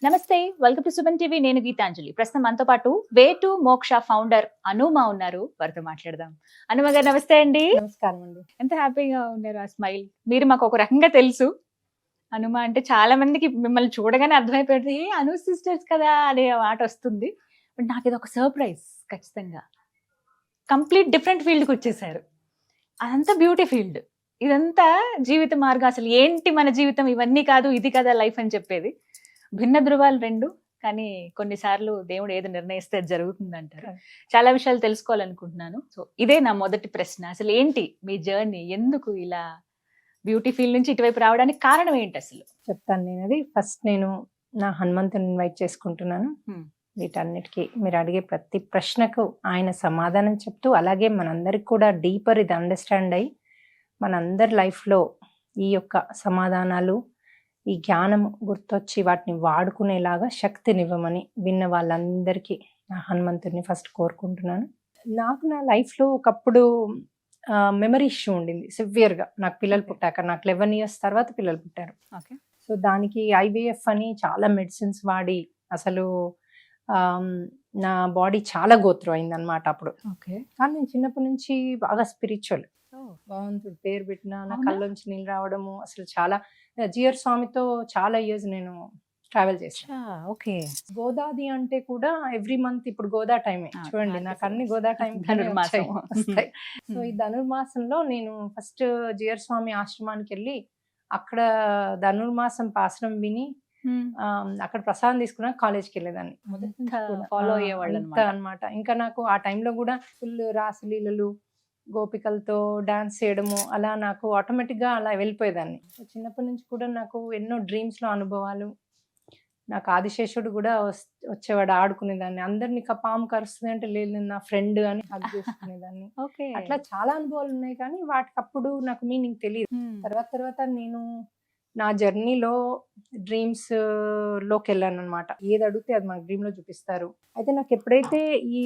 నమస్తే, welcome to Suman TV. నేను గీతాంజలి. ప్రస్తుతం మనతో పాటు వే టు మోక్ష ఫౌండర్ అనుమ ఉన్నారు. వారితో మాట్లాడదాం. అనుమ గారు నమస్తే అండి. నమస్కారం అండి. ఎంత హ్యాపీగా ఉన్నారు, ఆ స్మైల్. మీరు మాకు ఒక రకంగా తెలుసు. అనుమ అంటే చాలా మందికి మిమ్మల్ని చూడగానే అర్థమైపోయింది, ఏ అను సిస్టర్స్ కదా అనే మాట వస్తుంది. బట్ నాకు ఇది ఒక సర్ప్రైజ్. ఖచ్చితంగా కంప్లీట్ డిఫరెంట్ ఫీల్డ్కి వచ్చేసారు. అదంతా బ్యూటీ ఫీల్డ్, ఇదంతా జీవిత మార్గం. అసలు ఏంటి మన జీవితం, ఇవన్నీ కాదు ఇది కదా లైఫ్ అని చెప్పేది. భిన్న ధృవాలు రెండు, కానీ కొన్నిసార్లు దేవుడు ఏది నిర్ణయిస్తే అది జరుగుతుంది అంటారు. చాలా విషయాలు తెలుసుకోవాలనుకుంటున్నాను. సో ఇదే నా మొదటి ప్రశ్న, అసలు ఏంటి మీ జర్నీ, ఎందుకు ఇలా బ్యూటీ ఫీల్డ్ నుంచి ఇటువైపు రావడానికి కారణం ఏంటి అసలు? చెప్తాను నేను. అది ఫస్ట్ నేను నా హనుమంతుని ఇన్వైట్ చేసుకుంటున్నాను. వీటన్నిటికీ మీరు అడిగే ప్రతి ప్రశ్నకు ఆయన సమాధానం చెప్తూ, అలాగే మనందరికి కూడా డీపర్ ఇది అండర్స్టాండ్ అయ్యి మనందరి లైఫ్లో ఈ యొక్క సమాధానాలు, ఈ జ్ఞానం గుర్తొచ్చి వాటిని వాడుకునేలాగా శక్తినివ్వమని విన్న వాళ్ళందరికీ నా హనుమంతుడిని ఫస్ట్ కోరుకుంటున్నాను. నాకు నా లైఫ్లో ఒకప్పుడు మెమరీ ఇష్యూ ఉండింది సివియర్గా. నాకు పిల్లలు పుట్టాక, నాకు 11 years తర్వాత పిల్లలు పుట్టారు. ఓకే. సో దానికి IVF అని చాలా మెడిసిన్స్ వాడి అసలు నా బాడీ చాలా గోత్రం అయింది అనమాట అప్పుడు. ఓకే. కానీ నేను చిన్నప్పటి నుంచి బాగా స్పిరిచువల్. భగవంతుడు పేరు పెట్టిన నా అవునా? కళ్ళలోంచి నీళ్ళు రావడము, అసలు చాలా జిఆర్ స్వామితో చాలా ఇయర్స్ నేను ట్రావెల్ చేశాను. ఓకే. గోదాది అంటే కూడా ఎవ్రీ మంత్, ఇప్పుడు గోదా టైమే చూడండి, నాకు అన్ని గోదా టైం ధనుర్మాసం వస్తాయి. సో ఈ ధనుర్మాసంలో నేను ఫస్ట్ జిఆర్ స్వామి ఆశ్రమానికి వెళ్ళి అక్కడ ధనుర్మాసం పాసరం విని అక్కడ ప్రసాదం తీసుకున్నా కాలేజ్కి వెళ్ళేదాన్ని. ఫాలో అయ్యేవాళ్ళు అనమాట. ఇంకా నాకు ఆ టైంలో కూడా ఫుల్ రాసలీలలు, గోపికలతో డాన్స్ చేయడము, అలా నాకు ఆటోమేటిక్గా అలా వెళ్ళిపోయేదాన్ని. చిన్నప్పటి నుంచి కూడా నాకు ఎన్నో డ్రీమ్స్లో అనుభవాలు. నాకు ఆదిశేషుడు కూడా వచ్చేవాడు, ఆడుకునేదాన్ని. అందరినీ పాము కరుస్తుంది అంటే లేదు, నేను నా ఫ్రెండ్ అని హగ్ చేసుకునేదాన్ని. అట్లా చాలా అనుభవాలు ఉన్నాయి, కానీ వాటికి అప్పుడు నాకు మీనింగ్ తెలియదు. తర్వాత నేను నా జర్నీలో డ్రీమ్స్ లోకి వెళ్ళాను అనమాట. ఏది అడిగితే అది మన డ్రీమ్ లో చూపిస్తారు. అయితే నాకు ఎప్పుడైతే ఈ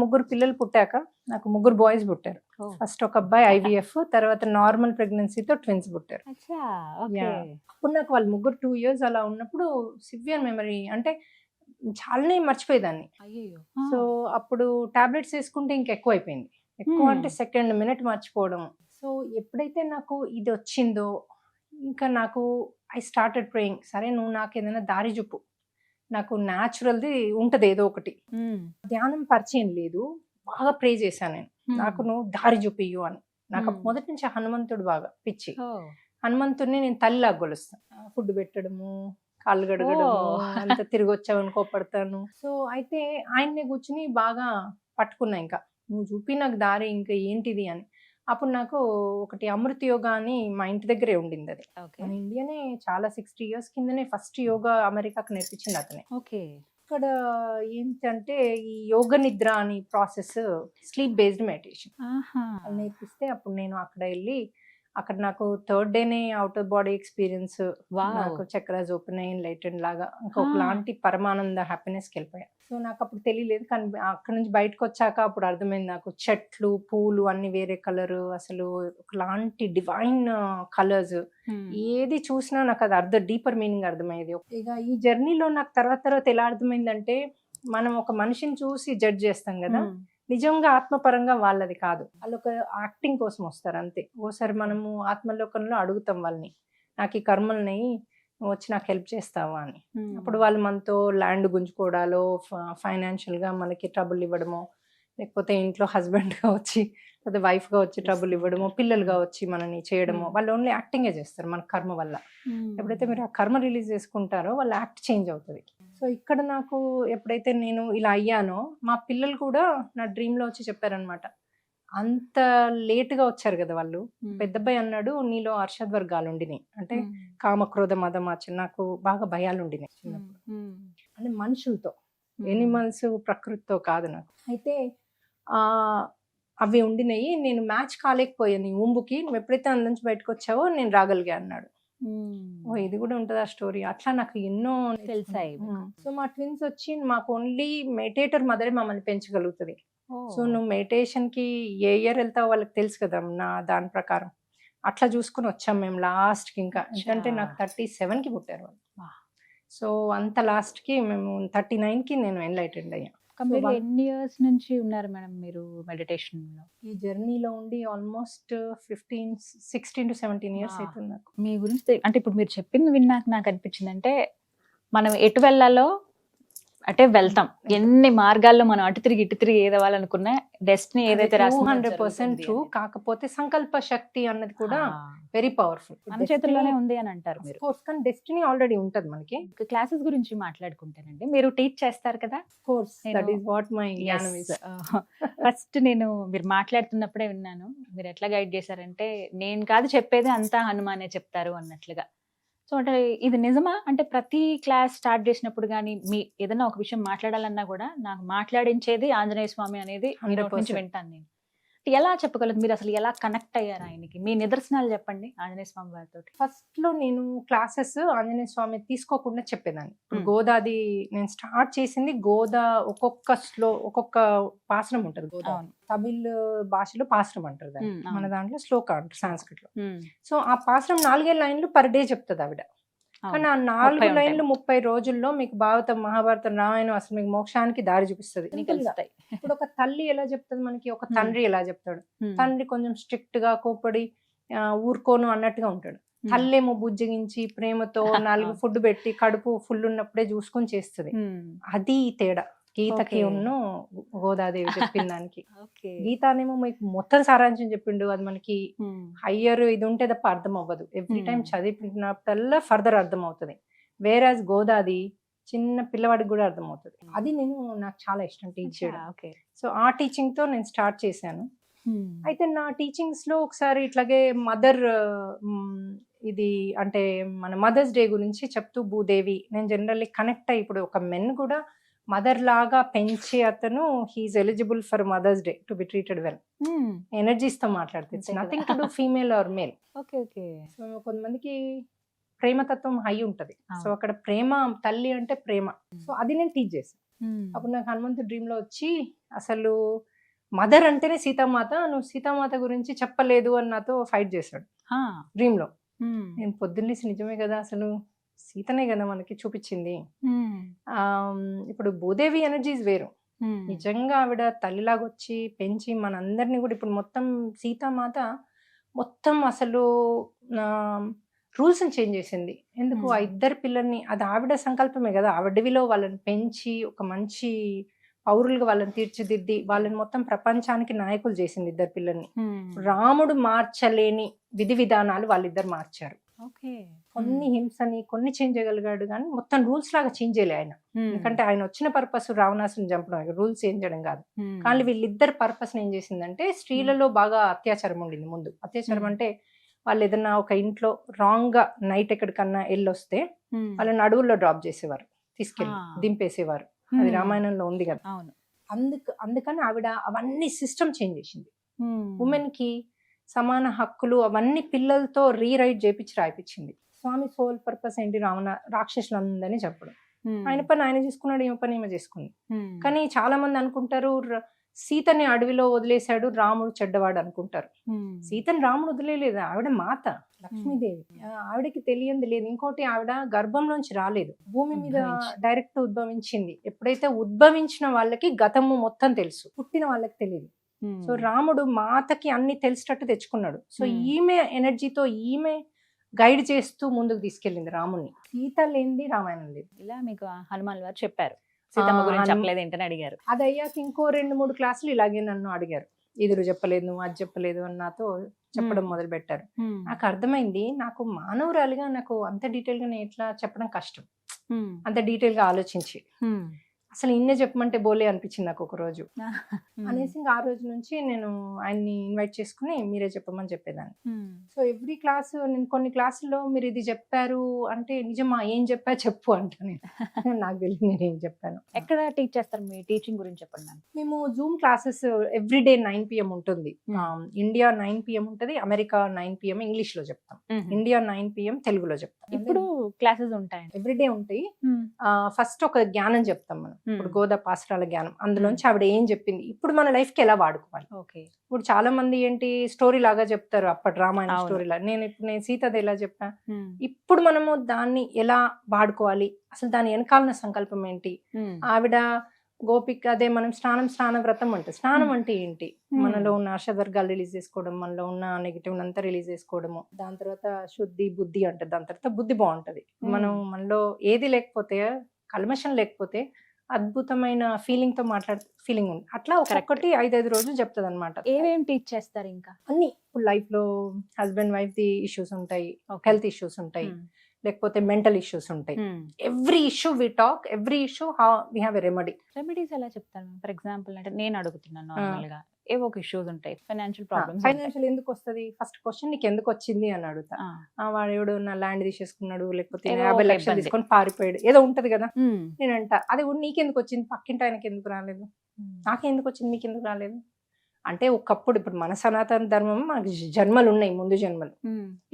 ముగ్గురు పిల్లలు పుట్టాక, నాకు 3 boys పుట్టారు. ఫస్ట్ ఒక అబ్బాయి IVF, తర్వాత నార్మల్ ప్రెగ్నెన్సీతో ట్విన్స్ పుట్టారు. అప్పుడు నాకు వాళ్ళు ముగ్గురు 2 years అలా ఉన్నప్పుడు సివియర్ మెమరీ, అంటే చాలానే మర్చిపోయేదాన్ని. సో అప్పుడు టాబ్లెట్స్ వేసుకుంటే ఇంకెక్కువ అయిపోయింది. ఎక్కువ అంటే సెకండ్ మినిట్ మర్చిపోవడం. సో ఎప్పుడైతే నాకు ఇది వచ్చిందో, ఇంకా నాకు ఐ స్టార్టెడ్ ప్రేయింగ్, సరే నువ్వు నాకు ఏదైనా దారి చూపు, నాకు న్యాచురల్ది ఉంటుంది ఏదో ఒకటి. ధ్యానం పరిచయం లేదు, బాగా ప్రే చేశాను నేను, నాకు నువ్వు దారి చూపియ్యు అని. నాకు మొదటి నుంచి హనుమంతుడు బాగా పిచ్చి. హనుమంతుడిని నేను తల్లిలాగా కొలుస్తాను. ఫుడ్ పెట్టడము, కాళ్ళు గడగడము, అంత తిరిగి వచ్చావని కోపడతాను. సో అయితే ఆయన్నే కూర్చుని బాగా పట్టుకున్నా, ఇంకా నువ్వు చూపి నాకు దారి, ఇంకా ఏంటిది అని. అప్పుడు నాకు ఒకటి అమృత యోగా అని మా ఇంటి దగ్గరే ఉండింది. అది మన ఇండియానే చాలా 60 years కిందనే ఫస్ట్ యోగా అమెరికాకు నేర్పించింది అతనే. ఇక్కడ ఏంటంటే ఈ యోగ నిద్ర అని ప్రాసెస్, స్లీప్ బేస్డ్ మెడిటేషన్ నేర్పిస్తే అప్పుడు నేను అక్కడ వెళ్ళి, అక్కడ నాకు 3rd dayనే అవుట్ ఆఫ్ బాడీ ఎక్స్పీరియన్స్, నాకు చక్రాస్ ఓపెన్ అయ్యి లైటెండ్ లాగా ఇంకొకలాంటి పరమానంద హ్యాపీనెస్కి వెళ్ళిపోయా. సో నాకు అప్పుడు తెలియలేదు, కానీ అక్కడ నుంచి బయటకు వచ్చాక అప్పుడు అర్థమైంది నాకు, చెట్లు పూలు అన్ని వేరే కలర్, అసలు ఒకలాంటి డివైన్ కలర్స్. ఏది చూసినా నాకు అది డీపర్ మీనింగ్ అర్థమయ్యేది. ఇక ఈ జర్నీలో నాకు తర్వాత ఎలా అర్థమైందంటే, మనం ఒక మనిషిని చూసి జడ్జ్ చేస్తాం కదా, నిజంగా ఆత్మపరంగా వాళ్ళది కాదు, వాళ్ళు ఒక యాక్టింగ్ కోసం వస్తారు అంతే. ఓసారి మనము ఆత్మలోకంలో అడుగుతాం వాళ్ళని, నాకు ఈ కర్మల్ని నువ్వు వచ్చి నాకు హెల్ప్ చేస్తావా అని. అప్పుడు వాళ్ళు మనతో ల్యాండ్ గుంజుకోవడాలో, ఫైనాన్షియల్గా మనకి ట్రబుల్ ఇవ్వడమో, లేకపోతే ఇంట్లో హస్బెండ్గా వచ్చి లేదా వైఫ్గా వచ్చి ట్రబుల్ ఇవ్వడమో, పిల్లలుగా వచ్చి మనని చేయడమో, వాళ్ళు ఓన్లీ యాక్టింగే చేస్తారు మన కర్మ వల్ల. ఎప్పుడైతే మీరు ఆ కర్మ రిలీజ్ చేసుకుంటారో వాళ్ళ యాక్ట్ చేంజ్ అవుతుంది. సో ఇక్కడ నాకు ఎప్పుడైతే నేను ఇలా అయ్యానో, మా పిల్లలు కూడా నా డ్రీమ్లో వచ్చి చెప్పారనమాట. అంత లేట్గా వచ్చారు కదా వాళ్ళు. పెద్దబ్బాయి అన్నాడు, నీలో అర్షద్ వర్గాలు ఉండినాయి, అంటే కామక్రోధ మదమాచ, నాకు బాగా భయాలు ఉండినాయి చిన్నప్పుడు, అంటే మనుషులతో, ఎనిమల్స్ ప్రకృతితో కాదు నాకు. అయితే అవి ఉండినాయి, నేను మ్యాచ్ కాలేకపోయాను ఈ ఊంబుకి, నువ్వు ఎప్పుడైతే అందు నుంచి బయటకు వచ్చావో నేను రాగలిగా అన్నాడు. ఓ ఇది కూడా ఉంటుంది ఆ స్టోరీ. అట్లా నాకు ఎన్నో తెలిసాయి. సో మా ట్విన్స్ వచ్చి, మాకు ఓన్లీ మెడిటేటర్ మదరే మమ్మల్ని పెంచగలుగుతుంది. సో నువ్వు మెడిటేషన్కి ఏ ఇయర్ వెళ్తావో వాళ్ళకి తెలుసు కదా, దాని ప్రకారం అట్లా చూసుకుని వచ్చాం మేము లాస్ట్కి. ఇంకా ఎందుకంటే నాకు 37కి పుట్టారు వాళ్ళు. సో అంత లాస్ట్కి మేము 39కి నేను ఎన్లైటెండ్ అయ్యా. కంప్లీట్ one- ఎన్ని ఇయర్స్ నుంచి ఉన్నారు మేడం మీరు మెడిటేషన్ లో? ఈ జర్నీలో ఉండి ఆల్మోస్ట్ 16 to 17 ఇయర్స్ Wow. అవుతుంది నాకు. మీ గురించి అంటే ఇప్పుడు మీరు చెప్పింది విన్నాక నాకు అనిపించింది అంటే మనం ఎటు వెళ్ళాలో అంటే వెళ్తాం. ఎన్ని మార్గాల్లో మనం అటు తిరిగి ఇటు తిరిగి ఏదవ్వాలనుకున్నా డెస్టినీ ఏదైతే రాసిందో 200% ట్రూ. కాకపోతే సంకల్ప శక్తి అన్నది కూడా వెరీ పవర్ఫుల్. మన చేతుల్లోనే ఉంది అని అంటారు మీరు. కానీ డెస్టినీ ఆల్రెడీ ఉంటది మనకి. క్లాసెస్ గురించి మాట్లాడుకుంటానండి. మీరు టీచ్ చేస్తారు కదా? Course that is what my జ్ఞానం ఇస్. ఫస్ట్ నేను మీరు మాట్లాడుతున్నప్పుడే విన్నాను. మీరు ఎట్లా గైడ్ చేశారంటే నేను కాదు చెప్పేది అంతా హనుమానే చెప్తారు అన్నట్లుగా. సో అంటే ఇది నిజమా? అంటే ప్రతి క్లాస్ స్టార్ట్ చేసినప్పుడు కానీ మీ ఏదైనా ఒక విషయం మాట్లాడాలన్నా కూడా నాకు మాట్లాడించేది ఆంజనేయ స్వామి అనేది మీ నోటి నుంచి 100%. వింటాను నేను. ఎలా చెప్పగలరు మీరు? అసలు ఎలా కనెక్ట్ అయ్యారు ఆయనకి? మీ నిదర్శనాలు చెప్పండి ఆంజనేయ స్వామి వారితో. ఫస్ట్ లో నేను క్లాసెస్ ఆంజనేయ స్వామి తీసుకోకుండా చెప్పేదాన్ని. ఇప్పుడు Hmm. గోదాది నేను స్టార్ట్ చేసింది గోదా ఒక్కొక్క పాసనం ఉంటది. గోదా అవును. తమిళ్ భాషలో పాసనం అంటారు దాన్ని. అవును. మన దాంట్లో శ్లోక అంటారు సాంస్క్రిట్ లో. సో ఆ పాసనం 4 లైన్లు పర్ డే చెప్తుంది ఆవిడ. కానీ ఆ 4 30 లైన్లు 30 రోజుల్లో మీకు భారతం, మహాభారతం, రామాయణం అసలు మీకు మోక్షానికి దారి చూపిస్తుంది. కలుస్తాయి. ఇప్పుడు ఒక తల్లి ఎలా చెప్తుంది మనకి, ఒక తండ్రి ఎలా చెప్తాడు. Hmm. తండ్రి కొంచెం స్ట్రిక్ట్ గా కోపడి ఊరుకోను అన్నట్టుగా ఉంటాడు. Hmm. తల్లేమో బుజ్జగించి ప్రేమతో 4 ఫుడ్ పెట్టి కడుపు ఫుల్ ఉన్నప్పుడే చూసుకొని చేస్తుంది. Hmm. అది తేడా గీతకి Okay. ఉన్న గోదాదేవి చెప్పిన దానికి. Okay. గీతానేమో మీకు మొత్తం సారాంశం చెప్పిండు. అది మనకి Hmm. హయ్యర్ ఇది ఉంటే తప్ప అర్థం అవ్వదు. Every time Hmm. చదివినప్పుడల్లా ఫర్దర్ అర్థం అవుతుంది. వేరాజ్ గోదాది చిన్న పిల్లవాడికి కూడా అర్థం అవుతుంది. అది నాకు చాలా ఇష్టం టీచ్ చేయడం. Okay. సో ఆ టీచింగ్ తో నేను స్టార్ట్ చేశాను. Hmm. అయితే నా టీచింగ్స్ లో ఒకసారి ఇట్లాగే మదర్ ఇది అంటే మన మదర్స్ డే గురించి చెప్తూ భూదేవి నేను జనరల్లీ కనెక్ట్ అయ్యి ఇప్పుడు ఒక మెన్ కూడా మదర్ లాగా పెంచి అతను he's eligible for mother's day to be treated well. Hmm. Energies తో మాట్లాడితే ఇట్స్ అంతే కదా. Nothing to do female or male. Okay. Okay. So కొంతమందికి ప్రేమతత్వం హై ఉంటది. సో అవును. అక్కడ ప్రేమ తల్లి అంటే ప్రేమ. సో అది నేను టీచ్ చేశాను. Hmm. అప్పుడు నాకు హనుమంతు డ్రీమ్ లో వచ్చి అసలు మదర్ అంటేనే సీతామాత, నువ్వు సీతామాత గురించి చెప్పలేదు అని నాతో ఫైట్ చేశాడు Ah. డ్రీమ్ లో. Hmm. నేను పొద్దున్నేసి నిజమే కదా, అసలు సీతనే కదా మనకి చూపించింది. Hmm. ఇప్పుడు భూదేవి ఎనర్జీస్ వేరు. Hmm. నిజంగా ఆవిడ తల్లిలాగా వచ్చి పెంచి మనందరినీ కూడా ఇప్పుడు మొత్తం సీతామాత మొత్తం అసలు రూల్స్ చేంజ్ చేసింది. ఎందుకు ఆ ఇద్దరు పిల్లల్ని, అది ఆవిడ సంకల్పమే కదా, ఆవిడవిలో వాళ్ళని పెంచి ఒక మంచి పౌరులుగా వాళ్ళని తీర్చిదిద్ది వాళ్ళని మొత్తం ప్రపంచానికి నాయకులు చేసింది ఇద్దరు పిల్లల్ని. Hmm. రాముడు మార్చలేని విధి విధానాలు వాళ్ళిద్దరు మార్చారు. Okay. కొన్ని హింసని కొన్ని చేంజ్ చేయగలిగాడు కానీ మొత్తం రూల్స్ లాగా చేంజ్ చేయలే ఆయన. Hmm. ఎందుకంటే ఆయన వచ్చిన పర్పస్ రావణాసుని చంపడం, రూల్స్ చేంజ్ చేయడం కాదు. Hmm. కానీ వీళ్ళిద్దరు పర్పస్ ఏం చేసిందంటే స్త్రీలలో బాగా అత్యాచారం ఉండింది ముందు. అత్యాచారం Hmm. అంటే వాళ్ళు ఏదన్నా ఒక ఇంట్లో రాంగ్ గా నైట్ ఎక్కడికన్నా వెళ్ళొస్తే Hmm. వాళ్ళని అడవుల్లో డ్రాప్ చేసేవారు, తీసుకెళ్ళి దింపేసేవారు. అది Hmm. రామాయణంలో ఉంది కదా. అవును. అందుకని ఆవిడ అవన్నీ సిస్టమ్ చేంజ్ చేసింది. Hmm. ఉమెన్ కి సమాన హక్కులు అవన్నీ పిల్లలతో రీరైట్ చేపించి రాయిపించింది. స్వామి సోల్ పర్పస్ ఏంటి, రాక్షసులందని చెప్పడం. Hmm. ఆయన పని ఆయన చేసుకున్నాడు, ఈమె పని ఈమె చేసుకుంది. Hmm. కానీ చాలా మంది అనుకుంటారు సీతని అడవిలో వదిలేశాడు రాముడు చెడ్డవాడు అనుకుంటారు. Hmm. సీతని రాముడు వదిలేలేదు, ఆవిడ మాత లక్ష్మీదేవి. ఆవిడకి తెలియంది లేదు. ఇంకోటి ఆవిడ గర్భంలోంచి రాలేదు, భూమి మీద ఉద్భవించింది. డైరెక్ట్ ఉద్భవించింది. ఎప్పుడైతే ఉద్భవించిన వాళ్ళకి గతము మొత్తం తెలుసు, పుట్టిన వాళ్ళకి తెలియదు. Hmm. సో రాముడు మాతకి అన్ని తెలిసేటట్టు తెచ్చుకున్నాడు. So Hmm. ఈమె ఎనర్జీతో ఈమె గైడ్ చేస్తూ ముందుకు తీసుకెళ్ళింది రాముణ్ణి. సీత లేనిది రామాయణం లేదు. ఇలా మీకు హనుమాన్ వారు చెప్పారు, సీతమ్మ గురించి హనుమ- చెప్పలేదు ఏంటని అడిగారు. అది అయ్యాక ఇంకో 2-3 క్లాసులు ఇలాగే నన్ను అడిగారు. ఇదురు చెప్పలేదు, నువ్వు అది చెప్పలేదు అని నాతో చెప్పడం మొదలు పెట్టారు. Hmm. నాకు అర్థమైంది, నాకు మానవురాలిగా నాకు అంత డీటెయిల్ గా నేను ఎట్లా చెప్పడం కష్టం. Hmm. అంత డీటెయిల్ గా ఆలోచించి Hmm. అసలు ఇన్నే చెప్పమంటే బోలే అనిపించింది నాకు ఒక రోజు. Hmm. అనేసి ఇంకా ఆ రోజు నుంచి నేను ఆయన్ని ఇన్వైట్ చేసుకుని మీరే చెప్పమని చెప్పేదాన్ని. Hmm. సో ఎవ్రీ క్లాస్ నేను కొన్ని క్లాసుల్లో మీరు ఇది చెప్పారు అంటే నిజమా, ఏం చెప్పా చెప్పు అంటా నేను. నాకు తెలియదు నేను ఏం చెప్పాను. ఎక్కడ టీచ్ చేస్తారు? మీ టీచింగ్ గురించి చెప్పండి నాకు. మేము జూమ్ క్లాసెస్ ఎవ్రీడే 9 PM ఉంటుంది. ఇండియా 9 PM ఉంటుంది, అమెరికా 9 PM ఇంగ్లీష్ లో చెప్తాం, ఇండియా 9 PM తెలుగులో చెప్తాం. ఇప్పుడు క్లాసెస్ ఉంటాయండి. ఎవ్రీడే ఉంటాయి. ఫస్ట్ ఒక జ్ఞానం చెప్తాం మనం. ఇప్పుడు గోదా పాసరాల జ్ఞానం అందులోంచి ఆవిడ ఏం చెప్పింది, ఇప్పుడు మన లైఫ్ కి ఎలా వాడుకోవాలి. ఓకే. ఇప్పుడు చాలా మంది ఏంటి స్టోరీ లాగా చెప్తారు, అప్పటి రామాయణ అవును. స్టోరీ లాగా. నేను సీతది ఎలా చెప్పా, ఇప్పుడు మనము దాన్ని ఎలా వాడుకోవాలి, అసలు దాని వెనకాలన సంకల్పం ఏంటి. ఆవిడ గోపిక అదే మనం స్నాన వ్రతం అంటే స్నానం అంటే ఏంటి, మనలో ఉన్న అర్షవర్గాలు రిలీజ్ చేసుకోవడం, మనలో ఉన్న నెగిటివ్ అంతా రిలీజ్ చేసుకోవడము, దాని తర్వాత శుద్ధి బుద్ధి అంటే దాని తర్వాత బుద్ధి బాగుంటది. మనం మనలో ఏది లేకపోతే, కల్మషం లేకపోతే అద్భుతమైన ఫీలింగ్ తో ఫీలింగ్ ఉంది. అట్లా ఒక్కొక్కటి 5 రోజులు చెప్తుంది అనమాట. ఏమేమి టీచ్ చేస్తారు ఇంకా? అన్ని ఇప్పుడు లైఫ్ లో హస్బెండ్ వైఫ్ ది ఇష్యూస్ ఉంటాయి, హెల్త్ ఇష్యూస్ ఉంటాయి, లేకపోతే మెంటల్ ఇష్యూస్ ఉంటాయి. Every issue we talk, every issue how we have a remedy. Remedies ఎలా చెప్తాను? ఫర్ ఎగ్జాంపుల్ అంటే నేను అడుగుతున్నాను నార్మల్ గా, ఏవో ఒక ఇష్యూస్ ఉంటాయి, ఫైనాన్షియల్ ప్రాబ్లమ్స్. ఫైనాన్షియల్ ఎందుకు వస్తుంది, ఫస్ట్ క్వశ్చన్ నీకు ఎందుకు వచ్చింది అని అడుగుతా. వాడు నా ల్యాండ్ తీసేసుకున్నాడు, లేకపోతే 50 లక్షలు తీసుకొని పారిపోయాడు, ఏదో ఉంటది కదా. నేనంట అది నీకెందుకు వచ్చింది, పక్కింటి ఆయనకి ఎందుకు రాలేదు, నాకెందుకు వచ్చింది, మీకు ఎందుకు రాలేదు అంటే, ఒకప్పుడు ఇప్పుడు మన సనాతన ధర్మం మనకి జన్మలు ఉన్నాయి, ముందు జన్మలు.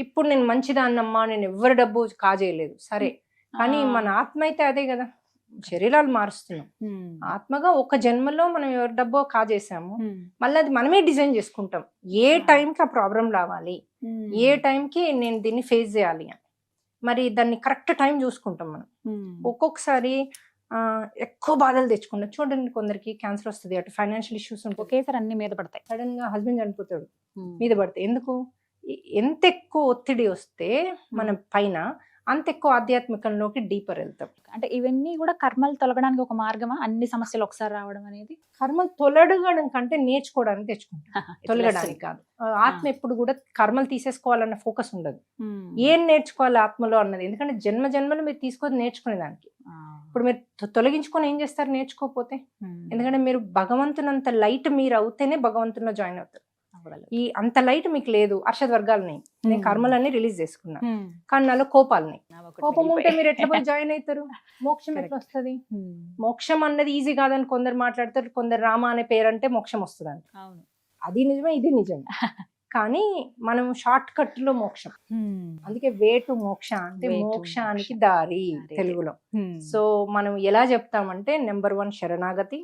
ఇప్పుడు నేను మంచిదాన్నమ్మా, నేను ఎవరి డబ్బు కాజేయలేదు సరే, కానీ మన ఆత్మ అయితే అదే కదా, శరీరాలు మారుస్తున్నాం. ఆత్మగా ఒక జన్మలో మనం ఎవరి డబ్బో కాజేసాము, మళ్ళీ అది మనమే డిజైన్ చేసుకుంటాం. ఏ టైంకి ఆ ప్రాబ్లం రావాలి, ఏ టైంకి నేను దీన్ని ఫేస్ చేయాలి అని, మరి దాన్ని కరెక్ట్ టైం చూసుకుంటాం మనం. ఒక్కొక్కసారి ఎక్కువ బాధలు తెచ్చుకుంటాం. చూడండి, కొందరికి క్యాన్సర్ వస్తుంది, అటు ఫైనాన్షియల్ ఇష్యూస్ ఉంటాయి, ఒకేసారి అన్ని మీద పడతాయి. సడన్ గా హస్బెండ్ చనిపోతాడు, మీద పడతాయి. ఎందుకు, ఎంత ఎక్కువ ఒత్తిడి వస్తే మన పైన అంత ఎక్కువ ఆధ్యాత్మికంలోకి డీపర్ వెళ్తాం. అంటే ఇవన్నీ కూడా కర్మలు తొలగడానికి ఒక మార్గమా, అన్ని సమస్యలు ఒకసారి రావడం అనేది? కర్మలు తొలగడం కంటే నేర్చుకోవడానికి తెచ్చుకుంటాం, తొలగడానికి కాదు. ఆత్మ ఎప్పుడు కూడా కర్మలు తీసేసుకోవాలన్న ఫోకస్ ఉండదు, ఏం నేర్చుకోవాలి ఆత్మలో అన్నది. ఎందుకంటే జన్మ జన్మలు మీరు తీసుకొని నేర్చుకునే దానికి. ఇప్పుడు మీరు తొలగించుకొని ఏం చేస్తారు నేర్చుకోకపోతే? ఎందుకంటే మీరు భగవంతునంత లైట్ మీరు అవుతేనే భగవంతుల్లో జాయిన్ అవుతారు. ఈ అంత లైట్ మీకు లేదు. అర్షద్ వర్గాలని నేను కర్మలన్నీ రిలీజ్ చేసుకున్నా, కానీ నాలో కోపాలని, కోపం ఉంటే మీరు ఎట్లా పోయి జాయిన్ అవుతారు? మోక్షం ఎట్లా వస్తుంది? మోక్షం అన్నది ఈజీ కాదని కొందరు మాట్లాడతారు, కొందరు రామ అనే పేరు అంటే మోక్షం వస్తుంది అని. అది నిజమే, ఇది నిజమే, కానీ మనం షార్ట్ కట్ లో మోక్షం. అందుకే వే టు మోక్ష అంటే మోక్షానికి దారి తెలుగులో. సో మనం ఎలా చెప్తామంటే, నెంబర్ 1 శరణాగతి,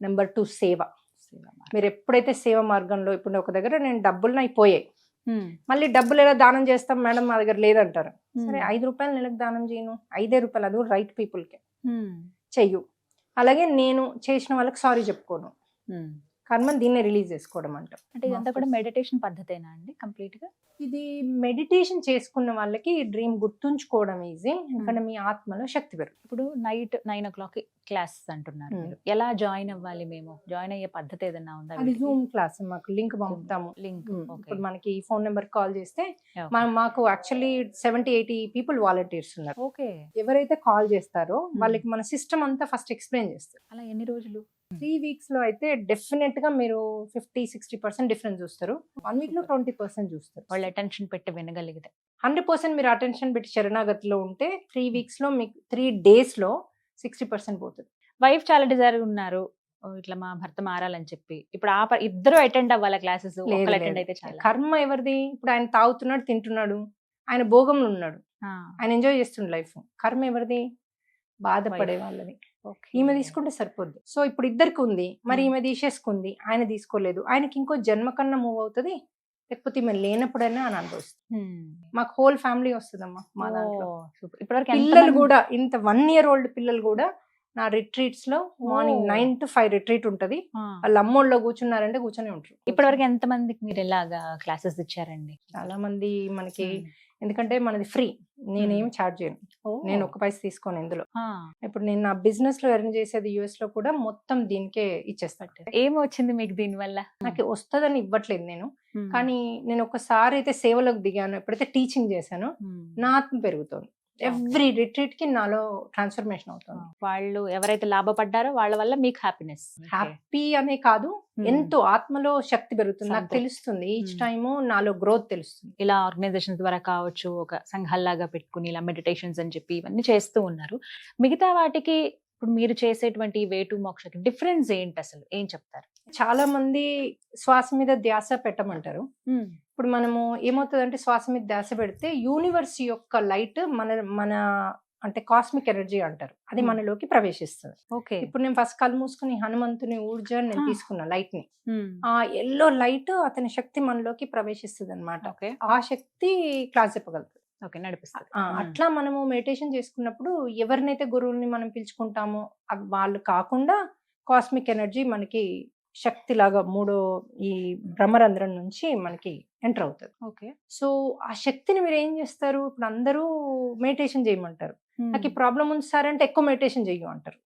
నెంబర్ 2 సేవ. మీరు ఎప్పుడైతే సేవ మార్గంలో, ఇప్పుడు ఒక దగ్గర నేను డబ్బులు అయిపోయాయి, మళ్ళీ డబ్బులు ఎలా దానం చేస్తాం మేడం, మా దగ్గర లేదంటారు. సరే 5 రూపాయలు నెలకు దానం చేయను, 5 రూపాయలు, అది రైట్ పీపుల్ కే చెయ్యు. అలాగే నేను చేసిన వాళ్ళకి సారీ చెప్పుకోను, కర్మని దీన్నే రిలీజ్ చేసుకోవడం అంటాం. అంటే ఇదంతా కూడా మెడిటేషన్ పద్ధతేనా అండి కంప్లీట్ గా? ఇది మెడిటేషన్ చేసుకున్న వాళ్ళకి ఈ డ్రీమ్ గుర్తుంచుకోవడం ఈజీ, ఎందుకంటే మీ ఆత్మలో శక్తి పెరుగుతుంది. ఇప్పుడు నైట్ 9 o'clock క్లాస్ అంటున్నారు, ఎలా జాయిన్ అవ్వాలి? మేము జాయిన్ అయ్యే పద్ధతి ఏదైనా ఉందా? అది జూమ్ క్లాస్, మాకు లింక్ పంపుతాము. లింక్ ఇప్పుడు మనకి ఫోన్ నెంబర్ కాల్ చేస్తే మాకు యాక్చువల్లీ 70-80 పీపుల్ వాలంటీర్స్ ఉన్నారు. ఓకే. ఎవరైతే కాల్ చేస్తారో వాళ్ళకి మన సిస్టమ్ అంతా ఫస్ట్ ఎక్స్ప్లెయిన్ చేస్తారు. అలా ఎన్ని రోజులు? 3 weeks లో అయితే డెఫినెట్ గా మీరు 50-60% డిఫరెన్స్ చూస్తారు. 1 week లో 20% చూస్తారు. వాళ్ళు అటెన్షన్ పెట్టి వినగలిగితే 100% మీరు అటెన్షన్ పెట్టి శరణాగతిలో ఉంటే 3 weeks లో మీకు 3 days లో 60% పోతుంది. వైఫ్ చాలా డిజైర్ ఉన్నారు, ఇట్లా మా భర్త మారాలని చెప్పి, ఇప్పుడు ఇద్దరు అటెండ్ అవ్వాలి క్లాసెస్, ఒకళ్ళు అటెండ్ అయితే చాలా. కర్మ ఎవరిది? ఇప్పుడు ఆయన తాగుతున్నాడు, తింటున్నాడు, ఆయన భోగంలో ఉన్నాడు, ఆయన ఎంజాయ్ చేస్తుండు లైఫ్. కర్మ ఎవరిది? బాధపడే వాళ్ళది. ఈమె తీసుకుంటే సరిపోద్ది. సో ఇప్పుడు ఇద్దరికి ఉంది, మరి ఈమె తీసేసుకుంది, ఆయన తీసుకోలేదు, ఆయనకి ఇంకో జన్మ కన్నా మూవ్ అవుతుంది, లేకపోతే ఈమె లేనప్పుడైనా అని అనుభవిస్తుంది. మాకు హోల్ ఫ్యామిలీ వస్తుందమ్మా మా దాంట్లో. పిల్లలు కూడా ఇంత 1 year old పిల్లలు కూడా నా రిట్రీట్స్ లో మార్నింగ్ 9 to 5 రిట్రీట్ ఉంటది, వాళ్ళ అమ్మోళ్ళలో కూర్చున్నారంటే కూర్చొని ఉంటారు. ఇప్పటి వరకు ఎంత మందికి మీరు ఎలాగా క్లాసెస్ ఇచ్చారండి? చాలా మంది మనకి, ఎందుకంటే మనది ఫ్రీ, నేనేమి ఛార్జ్ చేయను, నేను 1 పైసా తీసుకోను ఇందులో. ఇప్పుడు నేను నా బిజినెస్ లో ఎర్న్ చేసేది US లో కూడా మొత్తం దీనికే ఇచ్చేస్తాను. ఏమి వచ్చింది మీకు దీని వల్ల? నాకు వస్తుందని ఇవ్వట్లేదు నేను, కానీ నేను ఒకసారి అయితే సేవలోకి దిగాను, ఎప్పుడైతే టీచింగ్ చేశాను నా ఆత్మ పెరుగుతుంది. ఎవ్రీ రిట్రీట్ కి నాలో ట్రాన్స్ఫర్మేషన్ అవుతుంది. వాళ్ళు ఎవరైతే లాభపడ్డారో వాళ్ళ వల్ల మీకు హ్యాపీనెస్, హ్యాపీ అనే కాదు, ఎంతో ఆత్మలో శక్తి పెరుగుతుంది. నాకు తెలుస్తుంది ఈచ్ టైము నాలో గ్రోత్ తెలుస్తుంది. ఇలా ఆర్గనైజేషన్ ద్వారా కావచ్చు, ఒక సంఘాల్లాగా పెట్టుకుని ఇలా మెడిటేషన్స్ అని చెప్పి ఇవన్నీ చేస్తూ ఉన్నారు. మిగతా వాటికి ఇప్పుడు మీరు చేసేటువంటి వే టు మోక్షకి డిఫరెన్స్ ఏంటి, అసలు ఏం చెప్తారు? చాలా మంది శ్వాస మీద ధ్యాస పెట్టమంటారు. ఇప్పుడు మనము ఏమవుతుందంటే శ్వాస మీద ధ్యాస పెడితే యూనివర్స్ యొక్క లైట్ మన అంటే కాస్మిక్ ఎనర్జీ అంటారు, అది Hmm. మనలోకి ప్రవేశిస్తుంది. ఓకే. ఇప్పుడు నేను ఫస్ట్ కళ్ళు మూసుకుని హనుమంతుని ఊర్జాన్ని నేను Ah. తీసుకున్నా లైట్ ని, ఆ ఎల్లో లైట్ అతని శక్తి మనలోకి ప్రవేశిస్తుంది అనమాట. ఓకే. ఆ శక్తి క్లాస్ చెప్పగలుగుతుంది. ఓకే, నడిపిస్తుంది. అట్లా మనము మెడిటేషన్ చేసుకున్నప్పుడు ఎవరినైతే గురువుల్ని మనం పిలుచుకుంటామో వాళ్ళు కాకుండా కాస్మిక్ ఎనర్జీ మనకి శక్తి లాగా మూడో ఈ బ్రహ్మరంధ్రం నుంచి మనకి ఎంటర్ అవుతుంది. ఓకే. సో ఆ శక్తిని మీరు ఏం చేస్తారు, ఇప్పుడు అందరూ మెడిటేషన్ చేయమంటారు, నాకు ఈ ప్రాబ్లం ఉంది సార్ అంటే ఎక్కువ మెడిటేషన్ చెయ్యు అంటారు.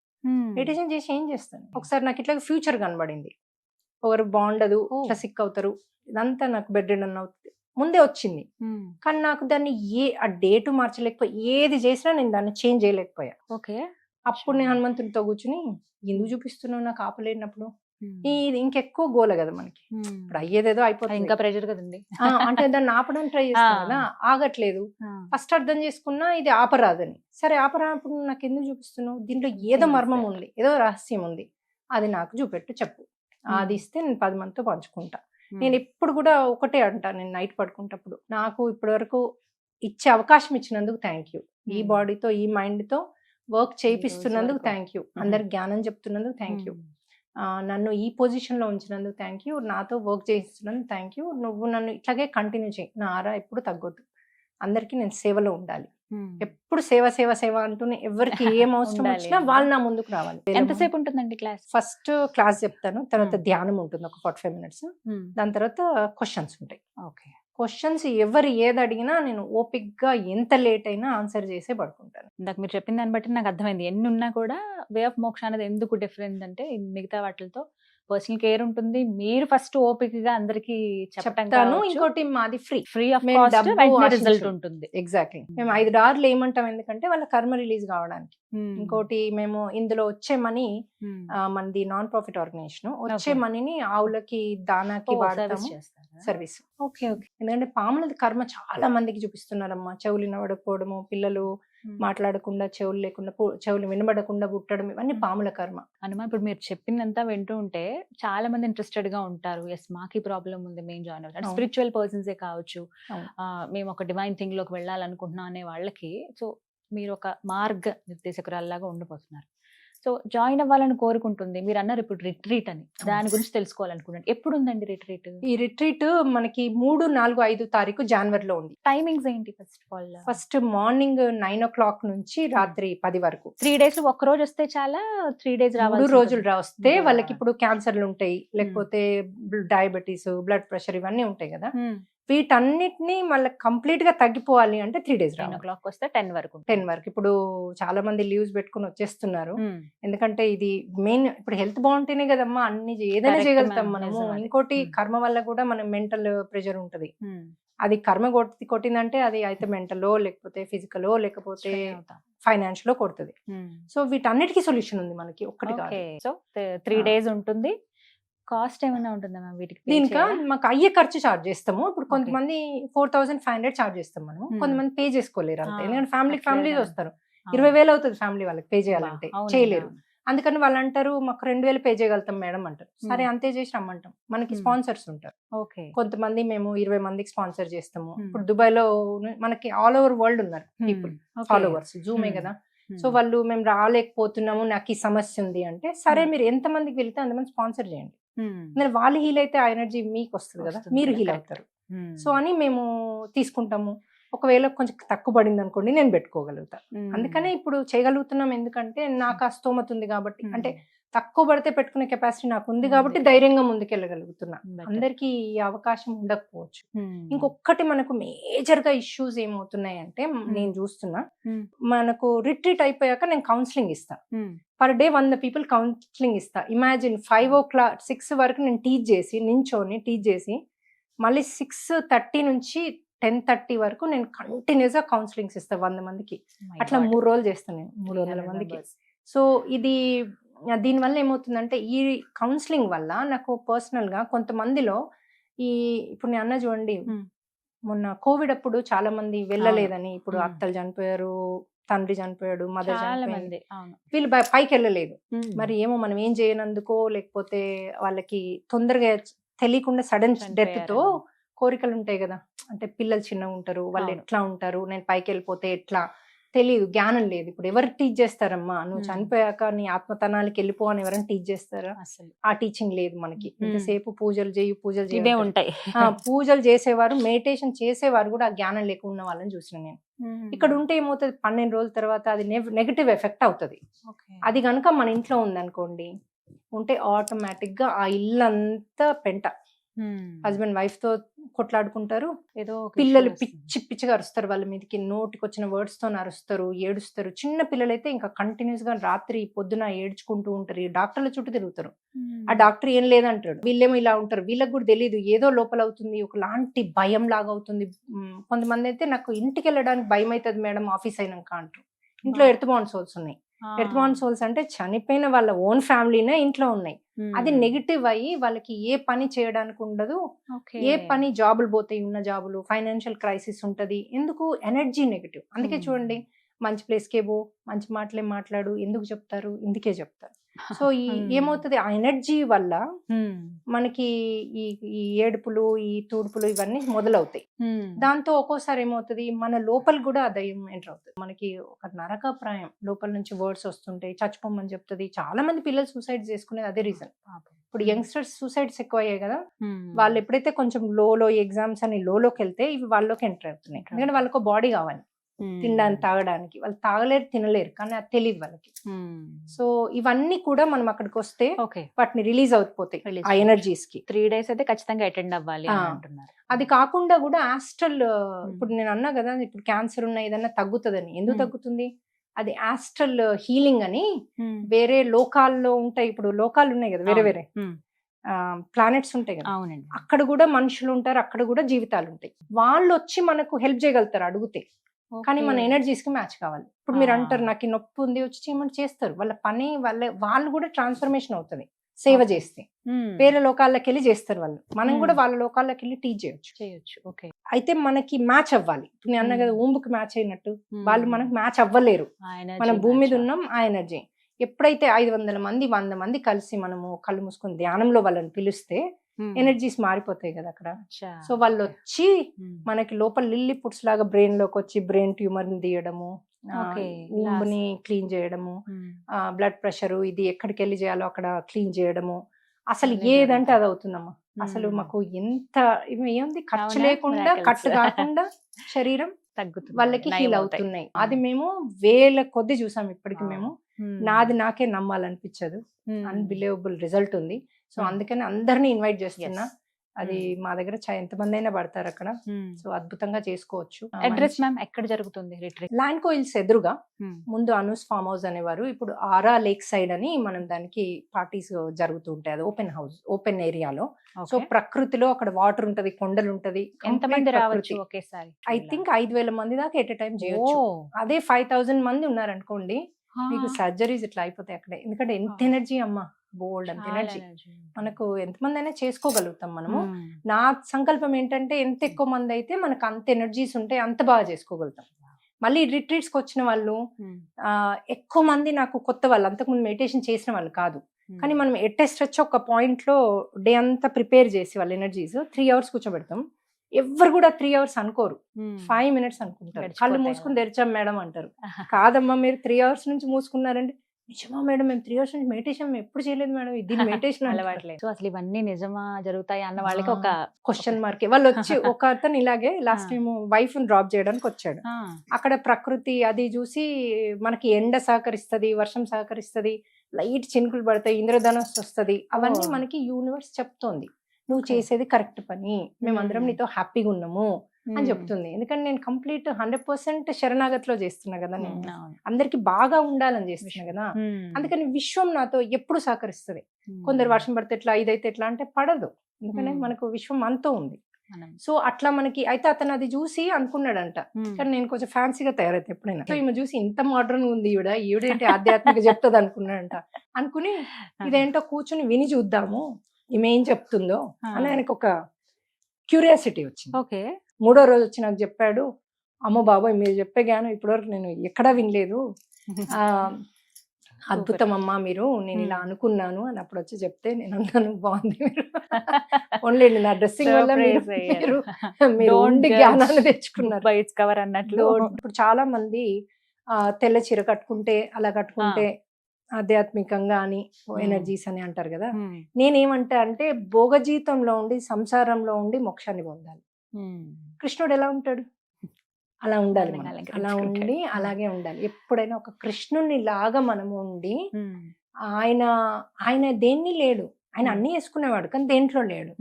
మెడిటేషన్ చేసి ఏం చేస్తాను, ఒకసారి నాకు ఇట్లా ఫ్యూచర్ కనబడింది, ఒకరు బాగుండదు, Oh. ఇట్లా సిక్ అవుతారు, ఇదంతా నాకు బెడ్ రిడన్ అవుతుంది, ముందే వచ్చింది. కానీ నాకు దాన్ని ఆ డేటు మార్చలేకపోయా, ఏది చేసినా నేను దాన్ని చేంజ్ చేయలేకపోయా. ఓకే. అప్పుడు నేను హనుమంతుడితో కూర్చుని, ఎందుకు చూపిస్తున్నావు నాకు ఆపలేనప్పుడు, ఇది ఇంకెక్కువ గోల కదా మనకి, ఇప్పుడు అయ్యేదేదో అయిపోతుంది, ఇంకా ప్రెషర్ కదండి. అంటే దాన్ని ఆపడానికి ట్రై చేస్తాను కదా, ఆగట్లేదు. ఫస్ట్ అర్థం చేసుకున్నా ఇది ఆపరాదని, సరే ఆపరానప్పుడు నాకు ఎందుకు చూపిస్తున్నావు, దీంట్లో ఏదో మర్మం ఉంది, ఏదో రహస్యం ఉంది, అది నాకు చూపెట్టు చెప్పు, అది ఇస్తే నేను 10 మందితో పంచుకుంటా. నేను ఎప్పుడు కూడా ఒకటే అంటా, నేను నైట్ పడుకుంటప్పుడు, నాకు ఇప్పటి వరకు ఇచ్చే అవకాశం ఇచ్చినందుకు థ్యాంక్ యూ, ఈ బాడీతో ఈ మైండ్ తో వర్క్ చేయిస్తున్నందుకు థ్యాంక్ యూ, అందరికి జ్ఞానం చెప్తున్నందుకు థ్యాంక్ యూ, నన్ను ఈ పొజిషన్ లో ఉంచినందుకు థ్యాంక్ యూ, నాతో వర్క్ చేయిస్తున్నందుకు థ్యాంక్ యూ, నువ్వు నన్ను ఇట్లాగే కంటిన్యూ చేయి, నా ఆరా ఎప్పుడు తగ్గొద్దు, అందరికి నేను సేవలో ఉండాలి, ఎప్పుడు సేవ సేవ సేవ అంటూనే ఎవరికి ఏం అవసరం ఉండాలి. వచ్చినా వాళ్ళు నా ముందుకు రావాలి. ఎంతసేపు ఉంటుందండి క్లాస్? ఫస్ట్ క్లాస్ చెప్తాను, తర్వాత ధ్యానం ఉంటుంది ఒక 45 minutes, దాని తర్వాత క్వశ్చన్స్ ఉంటాయి. ఓకే. క్వశ్చన్స్ ఎవరు ఏది అడిగినా నేను ఓపిక్ గా ఎంత లేట్ అయినా ఆన్సర్ చేసే పడుకుంటాను. ఇందాక మీరు చెప్పిన దాన్ని బట్టి నాకు అర్థమైంది, ఎన్ని ఉన్నా కూడా వే ఆఫ్ మోక్ష అనేది ఎందుకు డిఫరెంట్ అంటే మిగతా వాటితో పర్సనల్ కేర్ ఉంటుంది, మీరు ఫస్ట్ ఓపికగా అందరికి చెప్తాను. ఇంకోటి మాది ఫ్రీ, ఫ్రీ ఆఫ్ మేము కాస్ట్, డబ్బు వెంటనే ఆశించం. రిజల్ట్ ఉంటుంది. ఎగ్జాక్ట్లీ, మేము 5 డార్లు ఏమంటాం ఎందుకంటే వాళ్ళ కర్మ రిలీజ్ కావడానికి. ఇంకోటి మేము ఇందులో వచ్చే మనీ, మనది నాన్ ప్రాఫిట్ ఆర్గనైజేషన్, వచ్చే Okay. మనీని ఆవులకి దానాకి వాడతాము, సర్వీస్. ఓకే. ఓకే. ఎందుకంటే పాములది కర్మ చాలా మందికి చూపిస్తున్నారమ్మా, చెవులు వినబడకపోవడము, పిల్లలు మాట్లాడకుండా, చెవులు లేకుండా, చెవులు వినబడకుండా పుట్టడం, ఇవన్నీ పాముల కర్మ. అనుమా, ఇప్పుడు మీరు చెప్పిందంతా వింటూ ఉంటే చాలా మంది ఇంట్రెస్టెడ్ గా ఉంటారు, ఎస్ మాకు ఈ ప్రాబ్లం ఉంది, మేము జాయిన్ అవుతాం, అవును. స్పిరిచువల్ పర్సన్సే కావచ్చు, అవును. మేము ఒక డివైన్ థింగ్ లోకి వెళ్ళాలనుకుంటున్నాం అనే వాళ్ళకి, సో మీరు ఒక మార్గ నిర్దేశకురాల్లాగా ఉండిపోతున్నారు. సో జాయిన్ అవ్వాలని కోరుకుంటుంది, మీరు అన్నారు ఇప్పుడు రిట్రీట్ అని, దాని గురించి తెలుసుకోవాలనుకుంటున్నాను. ఎప్పుడు ఉందండి రిట్రీట్? ఈ రిట్రీట్ మనకి 3, 4, 5 తారీఖు జనవరిలో ఉంది. టైమింగ్స్ ఏంటి? First of all first morning 9 o'clock నుంచి రాత్రి 10 వరకు. 3 days ఒక్క రోజు వస్తే చాలా, 3 days 3 రావాలి? రోజులు వస్తే వాళ్ళకి ఇప్పుడు క్యాన్సర్లు ఉంటాయి, లేకపోతే డయాబెటీస్, బ్లడ్ ప్రెషర్ ఇవన్నీ ఉంటాయి కదా, వీటన్నిటిని వాళ్ళకి కంప్లీట్ గా తగ్గిపోవాలి అంటే 3 days 9 రావాలి. o'clock వస్తే 10 వరకు. 10 వరకు. ఇప్పుడు చాలా మంది లీవ్స్ పెట్టుకుని వచ్చేస్తున్నారు, ఎందుకంటే ఇది మెయిన్, ఇప్పుడు హెల్త్ బాగుంటేనే కదమ్మా అన్ని ఏదైనా Correct, చేయగలుగుతాం ma'am. మనము. నిజం అది. ఇంకోటి కర్మ వల్ల కూడా మనం మెంటల్ ప్రెషర్ ఉంటది, అది కర్మ కొట్టిందంటే అది అయితే మెంటలో, లేకపోతే ఫిజికలో, లేకపోతే ఫైనాన్షియల్ కొడుతుంది. సో వీటన్నిటికీ సొల్యూషన్ ఉంది మనకి, ఒక్కటి కాదు. సో 3 days ఉంటుంది. కాస్ట్ ఏమైనా ఉంటుందా వీటికి? దీనిక మాకు అయ్యే ఖర్చు చార్జ్ చేస్తాము. ఇప్పుడు కొంతమంది 4,500 చార్జ్ చేస్తాం మనము, కొంతమంది పే చేసుకోలేరు అంతే, ఎందుకంటే ఫ్యామిలీస్ వస్తారు, 20,000 అవుతుంది ఫ్యామిలీ వాళ్ళకి పే చేయాలంటే, చేయలేరు. అందుకని వాళ్ళు అంటారు మాకు 2,000 పే చేయగలుగుతాం మేడం అంటారు. సరే అంతే చేసి రమ్మంటాం. మనకి స్పాన్సర్స్ ఉంటారు, కొంతమంది మేము 20 మందికి స్పాన్సర్ చేస్తాము. ఇప్పుడు దుబాయ్ లో మనకి ఆల్ ఓవర్ వరల్డ్ ఉన్నారు పీపుల్, ఫాలోవర్స్, జూమే కదా. సో వాళ్ళు మేము రాలేకపోతున్నాము, నాకు ఈ సమస్య ఉంది అంటే, సరే మీరు ఎంత మందికి వెళ్తే అంతమంది స్పాన్సర్ చేయండి, వాళ్ళు హీల్ అయితే ఆ ఎనర్జీ మీకు వస్తుంది కదా, మీరు హీల్ అవుతారు. సో అని మేము తీసుకుంటాము. ఒకవేళ కొంచెం తక్కువ పడింది అనుకోండి, నేను పెట్టుకోగలుగుతా. అందుకనే ఇప్పుడు చేయగలుగుతున్నాం, ఎందుకంటే నాకు ఆ స్తోమత ఉంది కాబట్టి, అంటే తక్కువ పడితే పెట్టుకునే కెపాసిటీ నాకు ఉంది కాబట్టి ధైర్యంగా ముందుకెళ్ళగలుగుతున్నా. అందరికీ ఈ అవకాశం ఉండకపోవచ్చు. ఇంకొకటి మనకు మేజర్ గా ఇష్యూస్ ఏమవుతున్నాయి అంటే, నేను చూస్తున్నా, మనకు రిట్రీట్ అయిపోయాక నేను కౌన్సిలింగ్ ఇస్తా, పర్ డే 100 people కౌన్సిలింగ్ ఇస్తా. ఇమాజిన్ 5 o'clock 6 వరకు నేను టీచ్ చేసి మళ్ళీ 6:30 నుంచి 10:30 వరకు నేను కంటిన్యూస్ గా కౌన్సిలింగ్స్ ఇస్తా 100 మందికి. అట్లా 3 రోజులు చేస్తాను నేను, 300 మందికి. సో ఇది దీనివల్ల ఏమవుతుందంటే, ఈ కౌన్సిలింగ్ వల్ల నాకు పర్సనల్ గా కొంతమందిలో ఇప్పుడు నేను అన్న చూడండి, మొన్న కోవిడ్ అప్పుడు చాలా మంది వెళ్ళలేదని, ఇప్పుడు అత్తలు చనిపోయారు, తండ్రి చనిపోయాడు, మదర్ చనిపోయింది, వీళ్ళు పైకి వెళ్ళలేదు. మరి ఏమో మనం ఏం చేయనందుకో, లేకపోతే వాళ్ళకి తొందరగా తెలియకుండా సడన్ డెత్ తో కోరికలు ఉంటాయి కదా, అంటే పిల్లలు చిన్నగా ఉంటారు, వాళ్ళు ఎట్లా ఉంటారు, నేను పైకి వెళ్ళిపోతే ఎట్లా తెలియదు, జ్ఞానం లేదు. ఇప్పుడు ఎవరు టీచ్ చేస్తారమ్మా? నువ్వు Hmm. చనిపోయాక నీ ఆత్మతనానికి వెళ్ళిపో అని ఎవరైనా టీచ్ చేస్తారా? అసలు ఆ టీచింగ్ లేదు మనకి. ఇంతసేపు పూజలు చేయి పూజలు ఇవే చేయ ఉంటాయి. పూజలు చేసేవారు, మెడిటేషన్ చేసేవారు కూడా ఆ జ్ఞానం లేకుండా ఉన్న వాళ్ళని చూసిన నేను. ఇక్కడ ఉంటే ఏమవుతుంది, 12 రోజుల తర్వాత అది నెగటివ్ ఎఫెక్ట్ అవుతుంది. అది కనుక మన ఇంట్లో ఉందనుకోండి, ఉంటే ఆటోమేటిక్ గా ఆ ఇల్లంతా పెంట. హస్బెండ్ వైఫ్ తో కొట్లాడుకుంటారు, ఏదో పిల్లలు పిచ్చి పిచ్చిగా అరుస్తారు, వాళ్ళ మీదకి నోటికి వచ్చిన వర్డ్స్ తో అరుస్తారు, ఏడుస్తారు. చిన్న పిల్లలైతే ఇంకా కంటిన్యూస్ గా రాత్రి పొద్దున ఏడ్చుకుంటూ ఉంటారు, ఈ డాక్టర్ల చుట్టూ తిరుగుతారు. ఆ డాక్టర్ ఏం లేదంటాడు, వీళ్ళేమో ఇలా ఉంటారు, వీళ్ళకి కూడా తెలియదు ఏదో లోపల అవుతుంది, ఒకలాంటి భయం లాగా అవుతుంది. కొంతమంది అయితే నాకు ఇంటికి వెళ్ళడానికి భయం అవుతుంది మేడం ఆఫీస్ అయినాక అంటారు. ఇంట్లో ఎర్త్ బాండ్ సోల్స్ ఉన్నాయి. ఎర్త్ బాండ్ సోల్స్ అంటే చనిపోయిన వాళ్ళ ఓన్ ఫ్యామిలీనే ఇంట్లో ఉన్నాయి. అది నెగిటివ్ అయ్యి వాళ్ళకి ఏ పని చేయడానికి ఉండదు, ఏ పని జాబులు పోతాయి, ఉన్న జాబులు, ఫైనాన్షియల్ క్రైసిస్ ఉంటది. ఎందుకు? Energy negative. అందుకే చూడండి, మంచి ప్లేస్కే పో, మంచి మాటలే మాట్లాడు, ఎందుకు చెప్తారు? ఇందుకే చెప్తారు. సో ఏమవుతుంది, ఆ ఎనర్జీ వల్ల మనకి ఈ ఈ ఏడుపులు, ఈ తూడుపులు ఇవన్నీ మొదలవుతాయి. దాంతో ఒక్కోసారి ఏమవుతుంది, మన లోపల కూడా ఆ దయ్యం ఎంటర్ అవుతుంది. మనకి ఒక నరకప్రాయం, లోపల నుంచి వర్డ్స్ వస్తుంటాయి, చచ్చిపోమని చెప్తుంది. చాలా మంది పిల్లలు సూసైడ్ చేసుకునేది అదే రీజన్. ఇప్పుడు యంగ్స్టర్స్ సూసైడ్స్ ఎక్కువ అయ్యాయి కదా, వాళ్ళు ఎప్పుడైతే కొంచెం లో ఎగ్జామ్స్ అని లోకి వెళ్తే ఇవి వాళ్ళలోకి ఎంటర్ అవుతున్నాయి. ఎందుకంటే వాళ్ళకు బాడీ కావాలి తినడానికి, తాగడానికి. వాళ్ళు తాగలేరు, తినలేరు, కానీ అది తెలియదు వాళ్ళకి. సో ఇవన్నీ కూడా మనం అక్కడికి వస్తే వాటిని రిలీజ్ అవుతాయి ఆ ఎనర్జీస్ కి. 3 days అయితే ఖచ్చితంగా అటెండ్ అవ్వాలి అంటున్నారు. అది కాకుండా కూడా ఆస్ట్రల్, ఇప్పుడు నేను అన్నా కదా, ఇప్పుడు క్యాన్సర్ ఉన్న ఏదన్నా తగ్గుతుందని. ఎందుకు తగ్గుతుంది? అది ఆస్ట్రల్ హీలింగ్ అని వేరే లోకాల్లో ఉంటాయి. ఇప్పుడు లోకాలు ఉన్నాయి కదా, వేరే వేరే ప్లానెట్స్ ఉంటాయి కదా, అక్కడ కూడా మనుషులు ఉంటారు, అక్కడ కూడా జీవితాలు ఉంటాయి. వాళ్ళు వచ్చి మనకు హెల్ప్ చేయగలుగుతారు అడిగితే, కానీ మన ఎనర్జీస్ కి మ్యాచ్ కావాలి. ఇప్పుడు మీరు అంటారు నాకు ఈ నొప్పి ఉంది, వచ్చి చేయమని చేస్తారు. వాళ్ళ పని వాళ్ళు కూడా ట్రాన్స్ఫర్మేషన్ అవుతుంది సేవ చేస్తే. వేరే లోకాల్లోకి వెళ్ళి చేస్తారు వాళ్ళు, మనం కూడా వాళ్ళ లోకాల్లోకి వెళ్ళి టీచ్ చేయొచ్చు. అయితే మనకి మ్యాచ్ అవ్వాలి. ఇప్పుడు నేను అన్నా కదా, ఊంబుకి మ్యాచ్ అయినట్టు వాళ్ళు మనకు మ్యాచ్ అవ్వలేరు. మనం భూమి మీద ఉన్నాం, ఆ ఎనర్జీ. ఎప్పుడైతే 500 మంది 100 మంది కలిసి మనము కళ్ళు మూసుకొని ధ్యానంలో వాళ్ళని పిలిస్తే ఎనర్జీస్ మారిపోతాయి కదా అక్కడ. సో వాళ్ళు వచ్చి మనకి లోపల లిల్లీ పుట్స్ లాగా బ్రెయిన్ లోకి వచ్చి బ్రెయిన్ ట్యూమర్ ని తీయడము, ఊంబుని క్లీన్ చేయడము, బ్లడ్ ప్రెషర్ ఇది ఎక్కడికి వెళ్ళి చేయాలో అక్కడ క్లీన్ చేయడము. అసలు ఏదంటే అది అవుతుందమ్మా. అసలు మాకు ఎంత ఏముంది, ఖర్చు లేకుండా, కట్టు కాకుండా శరీరం తగ్గుతుంది, వాళ్ళకి హీల్ అవుతున్నాయి. అది మేము వేల కొద్ది చూసాం ఇప్పటికి. మేము నాకే నమ్మాలనిపించదు, అన్బిలీవబుల్ రిజల్ట్ ఉంది. సో అందుకని అందరినీ ఇన్వైట్ చేస్తున్నా. అది మా దగ్గర ఎంతమంది అయినా పడతారు అక్కడ. సో అద్భుతంగా చేసుకోవచ్చు. అడ్రస్ మ్యామ్ ఎక్కడ జరుగుతుంది రిట్రీట్? ల్యాండ్ కోయిల్స్ ఎదురుగా ముందు అనూస్ ఫార్మ్ హౌస్ అనేవారు, ఇప్పుడు ఆరా లేక్ సైడ్ అని మనం దానికి పార్టీస్ జరుగుతూ ఉంటాయి. అది ఓపెన్ హౌస్, ఓపెన్ ఏరియాలో. సో ప్రకృతిలో అక్కడ వాటర్ ఉంటది, కొండలు ఉంటది. ఎంతమంది రావచ్చు ఒకేసారి? ఐ థింక్ 5,000 మంది దాకా ఎట్ ఎ టైం చేయొచ్చు. అదే 5,000 మంది ఉన్నారనుకోండి, మీకు సర్జరీస్ ఇట్లా అయిపోతాయి అక్కడే. ఎందుకంటే ఎంత ఎనర్జీ అమ్మా, బోల్డ్ అంత ఎనర్జీ. మనకు ఎంతమంది అయినా చేసుకోగలుగుతాం మనము. నా సంకల్పం ఏంటంటే, ఎంత ఎక్కువ మంది అయితే మనకు అంత ఎనర్జీస్ ఉంటే అంత బాగా చేసుకోగలుగుతాం. మళ్ళీ రిట్రీట్స్ కి వచ్చిన వాళ్ళు ఎక్కువ మంది నాకు కొత్త వాళ్ళు, అంతకుముందు మెడిటేషన్ చేసిన వాళ్ళు కాదు. కానీ మనం ఎట్టెస్ట్ వచ్చి ఒక పాయింట్ లో డే అంతా ప్రిపేర్ చేసి వాళ్ళ ఎనర్జీస్ 3 hours కూర్చోబెడతాం. ఎవ్వరు కూడా 3 hours అనుకోరు, 5 minutes అనుకుంటారు. కళ్ళు మూసుకుని తెరిచాం మేడం అంటారు. కాదమ్మా, మీరు 3 hours నుంచి మూసుకున్నారండి. నిజమా మేడం, మేము 3 hours నుంచి మెడిటేషన్ ఎప్పుడు చేయలేదు మేడం, ఇది మెడిటేషన్ అలవాట్లేదు. సో అసలు ఇవన్నీ నిజమా జరుగుతాయి అన్న వాళ్ళకి ఒక క్వశ్చన్ మార్క్. వాళ్ళు వచ్చి ఒక అతను ఇలాగే లాస్ట్ టైం వైఫ్ ని డ్రాప్ చేయడానికి వచ్చాడు. అక్కడ ప్రకృతి అది చూసి మనకి ఎండ సహకరిస్తది, వర్షం సహకరిస్తది, లైట్ చినుకులు పడతాయి, ఇంద్రధనస్సు వస్తది. అవన్నీ మనకి యూనివర్స్ చెప్తోంది, నువ్వు చేసేది కరెక్ట్ పని, మేమందరం నీతో హ్యాపీగా ఉన్నాము అని చెప్తుంది. ఎందుకంటే నేను కంప్లీట్ 100% శరణాగతిలో చేస్తున్నా కదా, నేను అందరికి బాగా ఉండాలని చేస్తున్నా కదా. అందుకని విశ్వం నాతో ఎప్పుడు సహకరిస్తుంది. కొందరు వర్షం పడితే ఎట్లా, ఇదైతే ఎట్లా అంటే పడదు, ఎందుకంటే మనకు విశ్వం అంతా ఉంది. సో అట్లా మనకి అయితే అతను అది చూసి అనుకున్నాడంట, కానీ నేను కొంచెం ఫ్యాన్సీగా తయారైతే ఎప్పుడైనా. సో ఈమె చూసి ఇంత మోడర్న్ ఉంది, ఈవిడేంటి ఆధ్యాత్మిక చెప్తుంది అనుకున్నాడంట. అనుకుని ఇదేంటో కూర్చుని విని చూద్దాము ఈమె ఏం చెప్తుందో అని ఆయనకు ఒక క్యూరియాసిటీ వచ్చింది. 3వ రోజు వచ్చి నాకు చెప్పాడు, అమ్మ బాబాయ్ మీరు చెప్పే జ్ఞానం ఇప్పటివరకు నేను ఎక్కడా వినలేదు, అద్భుతం అమ్మా మీరు, నేను ఇలా అనుకున్నాను అని అప్పుడు వచ్చి చెప్తే నేను అన్నాను బాగుంది, మీరు ఓన్లీ నా డ్రెస్సింగ్ వల్ల మీరు జ్ఞానాన్ని తెచ్చుకున్నారు. కవర్ అన్నట్లు. ఇప్పుడు చాలా మంది తెల్ల చీర కట్టుకుంటే అలా కట్టుకుంటే ఆధ్యాత్మికంగా అని ఎనర్జీస్ అని అంటారు కదా. నేనేమంటా అంటే భోగ జీవితంలో ఉండి సంసారంలో ఉండి మోక్షాన్ని పొందాలి. కృష్ణుడు ఎలా ఉంటాడు? అలా ఉండాలి మనం. అలా ఉండి అలాగే ఉండాలి. ఎప్పుడైనా ఒక కృష్ణుని లాగా మనము ఉండి, ఆయన దేన్ని లేడు, ఆయన అన్ని వేసుకునేవాడు కానీ దేంట్లో లేడు.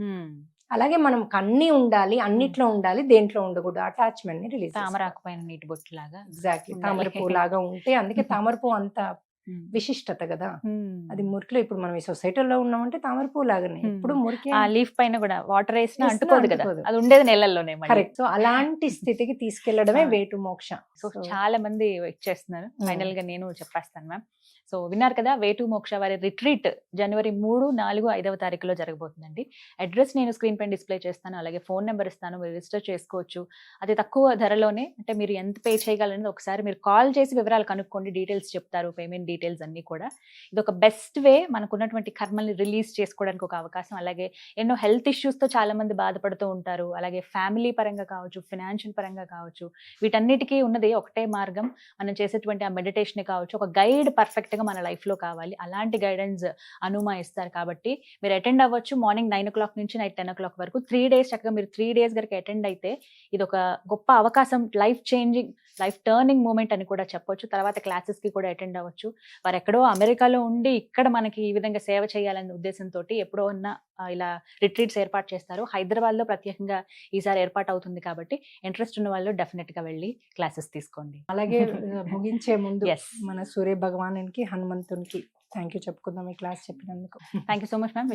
అలాగే మనం అన్ని ఉండాలి, అన్నిట్లో ఉండాలి, దేంట్లో ఉండకూడదు. అటాచ్మెంట్ ని రిలీజ్. తామరాకుపైన నీటి బొట్టు లాగా. ఎగ్జాక్ట్లీ తామర పువ్వు లాగా ఉంటే, అందుకే తామర పువ్వు అంత విశిష్టత కదా. అది మురికిలో ఇప్పుడు మనం ఈ సొసైటీలో ఉన్నామంటే తామర పువ్వు లాగానే ఎప్పుడు మురికి. ఆ లీఫ్ పైన కూడా వాటర్ వేసినా అంటుకోదు కదా, అది ఉండేది నెలల్లోనే. కరెక్ట్. సో అలాంటి స్థితికి తీసుకెళ్లడమే వే టు మోక్ష. సో చాలా మంది ఇచ్చేస్తున్నారు. ఫైనల్ గా నేను చెప్పేస్తాను మ్యామ్. సో విన్నారు కదా, వే టు మోక్ష వారి రిట్రీట్ జనవరి 3, 4, 5వ తారీఖులో జరగబోతుందండి. అడ్రస్ నేను స్క్రీన్ పైన డిస్ప్లే చేస్తాను, అలాగే ఫోన్ నెంబర్ ఇస్తాను, మీరు రిజిస్టర్ చేసుకోవచ్చు. అది తక్కువ ధరలోనే, అంటే మీరు ఎంత పే చేయగలనేది ఒకసారి మీరు కాల్ చేసి వివరాలు కనుక్కోండి, డీటెయిల్స్ చెప్తారు, పేమెంట్ డీటెయిల్స్ అన్ని కూడా. ఇది ఒక బెస్ట్ వే మనకున్నటువంటి కర్మల్ని రిలీజ్ చేసుకోవడానికి ఒక అవకాశం. అలాగే ఎన్నో హెల్త్ ఇష్యూస్తో చాలా మంది బాధపడుతూ ఉంటారు, అలాగే ఫ్యామిలీ పరంగా కావచ్చు, ఫినాన్షియల్ పరంగా కావచ్చు, వీటన్నిటికీ ఉన్నది ఒకటే మార్గం. మనం చేసేటువంటి ఆ మెడిటేషన్ కావచ్చు, ఒక గైడ్ పర్ఫెక్ట్ గా మన లైఫ్ లో కావాలి, అలాంటి గైడెన్స్ అనుమా ఇస్తారు. కాబట్టి మీరు అటెండ్ అవ్వచ్చు. మార్నింగ్ 9 o'clock నుంచి నైట్ 10 o'clock వరకు 3 days చక్కగా మీరు 3 days కనుక అటెండ్ అయితే ఇది ఒక గొప్ప అవకాశం, life changing, life turning moment అని కూడా చెప్పొచ్చు. తర్వాత క్లాసెస్ కి కూడా అటెండ్ అవ్వచ్చు. వారు ఎక్కడో అమెరికాలో ఉండి ఇక్కడ మనకి ఈ విధంగా సేవ చేయాలనే ఉద్దేశంతో ఎప్పుడో ఉన్న ఇలా రిట్రీట్స్ ఏర్పాటు చేస్తారు. హైదరాబాద్ లో ప్రత్యేకంగా ఈసారి ఏర్పాటు అవుతుంది కాబట్టి ఇంట్రెస్ట్ ఉన్న వాళ్ళు డెఫినెట్ గా వెళ్ళి క్లాసెస్ తీసుకోండి. అలాగే ముగించే ముందు మన సూర్య భగవానునికి, హనుమంతునికి థ్యాంక్ యూ చెప్పుకుందాం ఈ క్లాస్ చెప్పినందుకు. Thank you so much ma'am.